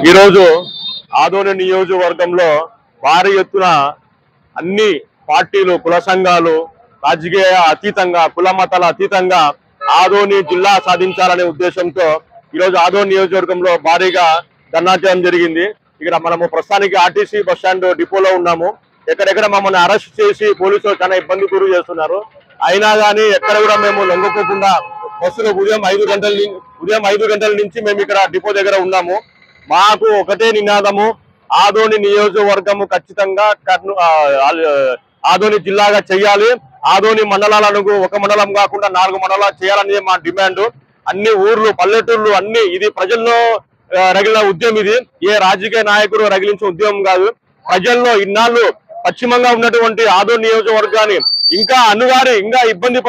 ఈరోజు ఆదోని నియోజకవర్గంలో భారీ ఎత్తున అన్ని పార్టీలు కుల సంఘాలు రాజకీయ అతీతంగా కుల మతాల అతీతంగా ఆదోని జిల్లా సాధించాలనే ఉద్దేశంతో ఈరోజు ఆదోని నియోజకవర్గంలో భారీగా ధర్నా చేయడం జరిగింది. ఇక్కడ మనము ప్రస్తుతానికి ఆర్టీసీ బస్టాండ్ డిపోలో ఉన్నాము. ఎక్కడెక్కడ మమ్మల్ని అరెస్ట్ చేసి పోలీసులు చాలా ఇబ్బంది గురి చేస్తున్నారు. అయినా కానీ ఎక్కడ కూడా మేము లొంగపోకుండా బస్సులో ఉదయం 5 గంటల నుంచి మేము ఇక్కడ డిపో దగ్గర ఉన్నాము. మాకు ఒకటే నినాదము, ఆదోని నియోజకవర్గము ఖచ్చితంగా ఆదోని జిల్లాగా చేయాలి. ఆదోని మండలాలను ఒక మండలం కాకుండా 4 మండలాలు చేయాలనేది మా డిమాండ్. అన్ని ఊర్లు పల్లెటూర్లు అన్ని ఇది ప్రజల్లో రగిలిన ఉద్యమం. ఇది ఏ రాజకీయ నాయకుడు రగిలించిన ఉద్యమం కాదు. ప్రజల్లో ఇన్నాళ్ళు పశ్చిమంగా ఉన్నటువంటి ఆదోని నియోజకవర్గాన్ని ఇంకా అణుగారి ఇంకా ఇబ్బంది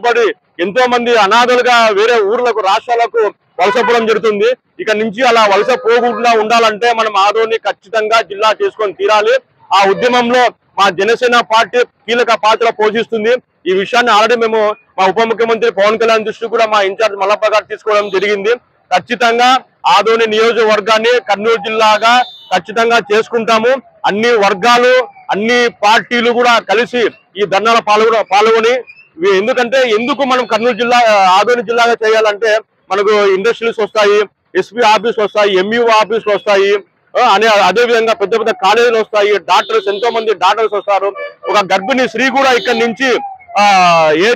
పడి ఎంతో మంది అనాథలుగా వేరే ఊర్లకు రాష్ట్రాలకు వలసపోవడం జరుగుతుంది. ఇక నుంచి అలా వలస పోకుండా ఉండాలంటే మనం ఆదోని ఖచ్చితంగా జిల్లా చేసుకొని తీరాలి. ఆ ఉద్యమంలో మా జనసేన పార్టీ కీలక పాత్ర పోషిస్తుంది. ఈ విషయాన్ని ఆల్రెడీ మేము మా ఉప ముఖ్యమంత్రి పవన్ కళ్యాణ్ దృష్టి కూడా మా ఇన్ఛార్జ్ మల్లప్ప గారు తీసుకోవడం జరిగింది. ఖచ్చితంగా ఆదోని నియోజకవర్గాన్ని కర్నూలు జిల్లాగా ఖచ్చితంగా చేసుకుంటాము. అన్ని వర్గాలు అన్ని పార్టీలు కూడా కలిసి ఈ ధర్నాల పాల్గొని ఎందుకు మనం కర్నూలు జిల్లా ఆదోని జిల్లాగా చేయాలంటే మనకు ఇండస్ట్రీస్ వస్తాయి, ఎస్పీ ఆఫీస్ వస్తాయి, ఎంఈఓ ఆఫీసులు వస్తాయి, అదే విధంగా పెద్ద పెద్ద కాలేజీలు వస్తాయి, డాక్టర్స్ ఎంతో మంది డాక్టర్స్ వస్తారు. ఒక గర్భిణీ స్త్రీ కూడా ఇక్కడ నుంచి ఏ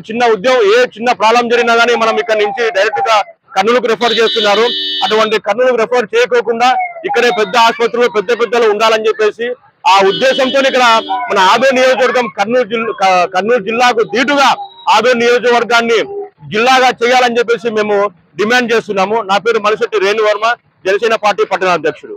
చిన్న ప్రాబ్లం జరిగినా కానీ మనం ఇక్కడ నుంచి డైరెక్ట్ గా కర్నూలుకు రెఫర్ చేస్తున్నారు. అటువంటి కర్నూలుకు రెఫర్ చేయకోకుండా ఇక్కడే పెద్ద ఆసుపత్రులు పెద్దలు ఉండాలని చెప్పేసి ఆ ఉద్దేశంతో ఇక్కడ మన ఆదోని నియోజకవర్గం కర్నూలు జిల్లాకు దీటుగా ఆదోని నియోజకవర్గాన్ని జిల్లాగా చేయాలని చెప్పేసి మేము డిమాండ్ చేస్తున్నాము. నా పేరు మలిశెట్టి రేణువర్మ, జనసేన పార్టీ పట్టణ అధ్యక్షుడు.